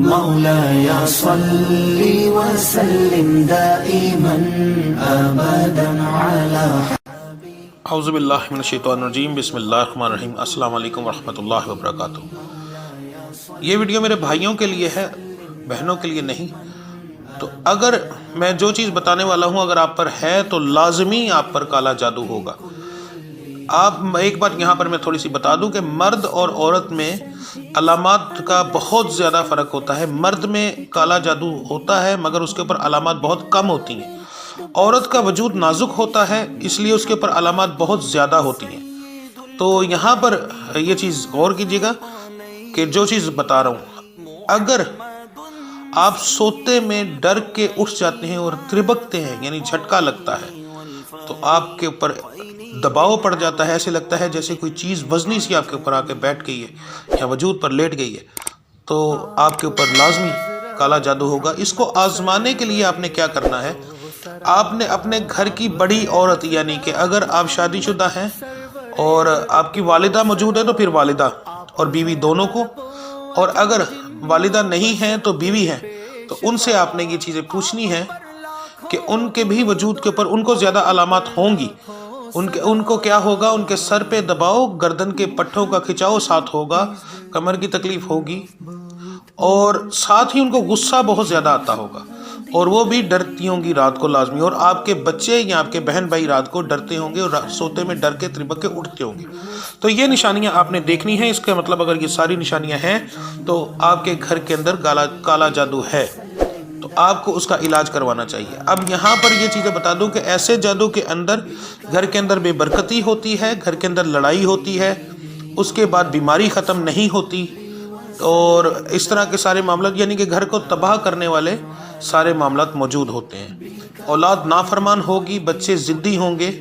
مولاي صل وسلم دائما ابدا على اعوذ باللہ من الشیطان الرجیم، بسم اللہ الرحمن الرحیم۔ السلام علیکم ورحمۃ اللہ وبرکاتہ۔ یہ ویڈیو میرے بھائیوں کے لیے ہے، بہنوں کے لیے نہیں۔ تو اگر میں جو چیز بتانے والا ہوں اگر آپ پر ہے تو لازمی آپ پر کالا جادو ہوگا۔ آپ ایک بات یہاں پر میں تھوڑی سی بتا دوں کہ مرد اور عورت میں علامات کا بہت زیادہ فرق ہوتا ہے۔ مرد میں کالا جادو ہوتا ہے مگر اس کے اوپر علامات بہت کم ہوتی ہیں۔ عورت کا وجود نازک ہوتا ہے، اس لیے اس کے اوپر علامات بہت زیادہ ہوتی ہیں۔ تو یہاں پر یہ چیز غور کیجیے گا کہ جو چیز بتا رہا ہوں، اگر آپ سوتے میں ڈر کے اٹھ جاتے ہیں اور تربکتے ہیں، یعنی جھٹکا لگتا ہے، تو آپ کے اوپر دباؤ پڑ جاتا ہے، ایسے لگتا ہے جیسے کوئی چیز وزنی سی آپ کے اوپر آ کے بیٹھ گئی ہے یا وجود پر لیٹ گئی ہے، تو آپ کے اوپر لازمی کالا جادو ہوگا۔ اس کو آزمانے کے لیے آپ نے کیا کرنا ہے، آپ نے اپنے گھر کی بڑی عورت، یعنی کہ اگر آپ شادی شدہ ہیں اور آپ کی والدہ موجود ہے تو پھر والدہ اور بیوی دونوں کو، اور اگر والدہ نہیں ہیں تو بیوی ہیں، تو ان سے آپ نے یہ چیزیں پوچھنی ہیں کہ ان کے بھی وجود کے اوپر ان کو زیادہ علامات ہوں گی۔ ان کو کیا ہوگا، ان کے سر پہ دباؤ، گردن کے پٹھوں کا کھچاؤ ساتھ ہوگا، کمر کی تکلیف ہوگی، اور ساتھ ہی ان کو غصہ بہت زیادہ آتا ہوگا، اور وہ بھی ڈرتی ہوں گی رات کو لازمی، اور آپ کے بچے یا آپ کے بہن بھائی رات کو ڈرتے ہوں گے اور سوتے میں ڈر کے تربک کے اٹھتے ہوں گے۔ تو یہ نشانیاں آپ نے دیکھنی ہیں۔ اس کا مطلب اگر یہ ساری نشانیاں ہیں تو آپ کے گھر کے اندر کالا جادو ہے، تو آپ کو اس کا علاج کروانا چاہیے۔ اب یہاں پر یہ چیزیں بتا دوں کہ ایسے جادو کے اندر گھر کے اندر بے برکتی ہوتی ہے، گھر کے اندر لڑائی ہوتی ہے، اس کے بعد بیماری ختم نہیں ہوتی، اور اس طرح کے سارے معاملات، یعنی کہ گھر کو تباہ کرنے والے سارے معاملات موجود ہوتے ہیں۔ اولاد نافرمان ہوگی، بچے ضدی ہوں گے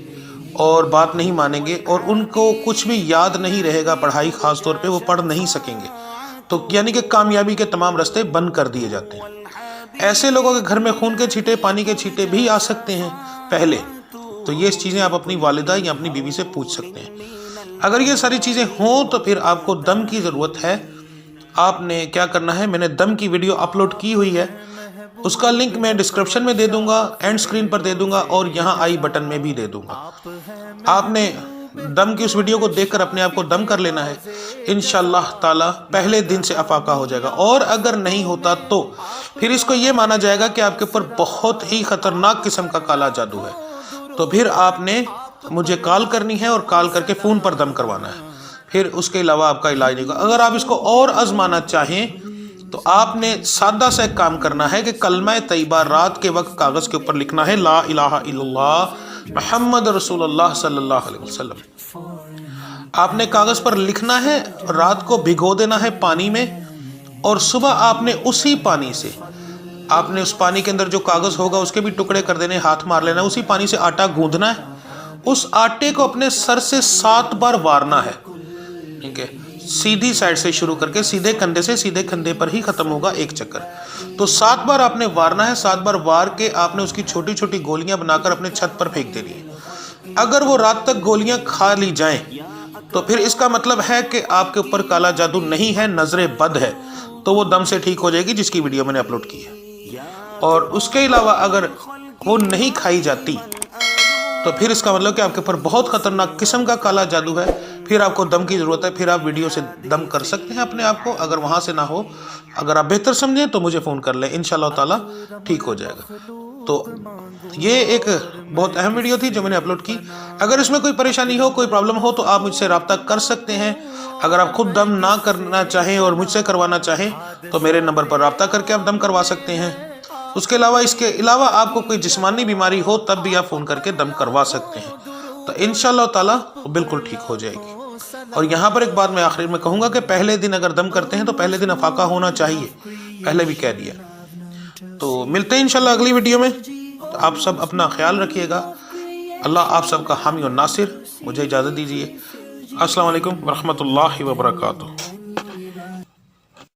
اور بات نہیں مانیں گے، اور ان کو کچھ بھی یاد نہیں رہے گا، پڑھائی خاص طور پہ وہ پڑھ نہیں سکیں گے، تو یعنی کہ کامیابی کے تمام راستے بند کر دیے جاتے ہیں۔ ایسے لوگوں کے گھر میں خون کے چھینٹے، پانی کے چھینٹے بھی آ سکتے ہیں پہلے، تو یہ چیزیں آپ اپنی والدہ یا اپنی بیوی سے پوچھ سکتے ہیں۔ اگر یہ ساری چیزیں ہوں تو پھر آپ کو دم کی ضرورت ہے۔ آپ نے کیا کرنا ہے، میں نے دم کی ویڈیو اپلوڈ کی ہوئی ہے، اس کا لنک میں ڈسکرپشن میں دے دوں گا، اینڈ سکرین پر دے دوں گا، اور یہاں آئی بٹن میں بھی دے دوں گا۔ آپ نے دم کی اس ویڈیو کو دیکھ کر اپنے آپ کو دم کر لینا ہے، انشاءاللہ تعالی پہلے دن سے افاقہ ہو جائے گا، اور اگر نہیں ہوتا تو پھر اس کو یہ مانا جائے گا کہ آپ کے اوپر بہت ہی خطرناک قسم کا کالا جادو ہے، تو پھر آپ نے مجھے کال کرنی ہے اور کال کر کے فون پر دم کروانا ہے، پھر اس کے علاوہ آپ کا علاج نہیں ہوگا۔ اگر آپ اس کو اور آزمانا چاہیں تو آپ نے سادہ سا ایک کام کرنا ہے کہ کلمہ طیبہ رات کے وقت کاغذ کے اوپر لکھنا ہے، لا الہ الا اللہ محمد رسول اللہ صلی اللہ علیہ وسلم۔ آپ نے کاغذ پر لکھنا ہے، رات کو بھگو دینا ہے پانی میں، اور صبح آپ نے اسی پانی سے، آپ نے اس پانی کے اندر جو کاغذ ہوگا اس کے بھی ٹکڑے کر دینے، ہاتھ مار لینا، اسی پانی سے آٹا گوندھنا ہے، اس آٹے کو اپنے سر سے 7 بار وارنا ہے، ٹھیک ہے، سیدھی سائڈ سے شروع کر کے سیدھے کندھے سے سیدھے کندھے پر ہی ختم ہوگا ایک چکر، تو 7 بار آپ نے وارنا ہے۔ 7 بار وار کے آپ نے اس کی چھوٹی چھوٹی گولیاں بنا کر اپنے چھت پر پھینک دینی ہے۔ اگر وہ رات تک گولیاں کھا لی جائیں تو پھر اس کا مطلب ہے کہ آپ کے اوپر کالا جادو نہیں ہے، نظر بد ہے، تو وہ دم سے ٹھیک ہو جائے گی، جس کی ویڈیو میں نے اپلوڈ کی ہے۔ اور اس کے علاوہ اگر وہ نہیں کھائی جاتی تو پھر اس کا مطلب کہ آپ کے اوپر بہت خطرناک قسم کا کالا جادو ہے، پھر آپ کو دم کی ضرورت ہے، پھر آپ ویڈیو سے دم کر سکتے ہیں اپنے آپ کو۔ اگر وہاں سے نہ ہو، اگر آپ بہتر سمجھیں تو مجھے فون کر لیں، انشاءاللہ تعالی ٹھیک ہو جائے گا۔ تو یہ ایک بہت اہم ویڈیو تھی جو میں نے اپلوڈ کی۔ اگر اس میں کوئی پریشانی ہو، کوئی پرابلم ہو، تو آپ مجھ سے رابطہ کر سکتے ہیں۔ اگر آپ خود دم نہ کرنا چاہیں اور مجھ سے کروانا چاہیں تو میرے نمبر پر رابطہ کر کے آپ دم کروا سکتے ہیں۔ اس کے علاوہ آپ کو کوئی جسمانی بیماری ہو تب بھی آپ فون کر کے دم کروا سکتے ہیں، تو انشاءاللہ تعالی وہ بالکل ٹھیک ہو جائے گی۔ اور یہاں پر ایک بات میں آخر میں کہوں گا کہ پہلے دن اگر دم کرتے ہیں تو پہلے دن افاقہ ہونا چاہیے، پہلے بھی کہہ دیا۔ تو ملتے ہیں انشاءاللہ اگلی ویڈیو میں۔ آپ سب اپنا خیال رکھیے گا، اللہ آپ سب کا حامی اور ناصر۔ مجھے اجازت دیجیے، السلام علیکم ورحمۃ اللہ وبرکاتہ۔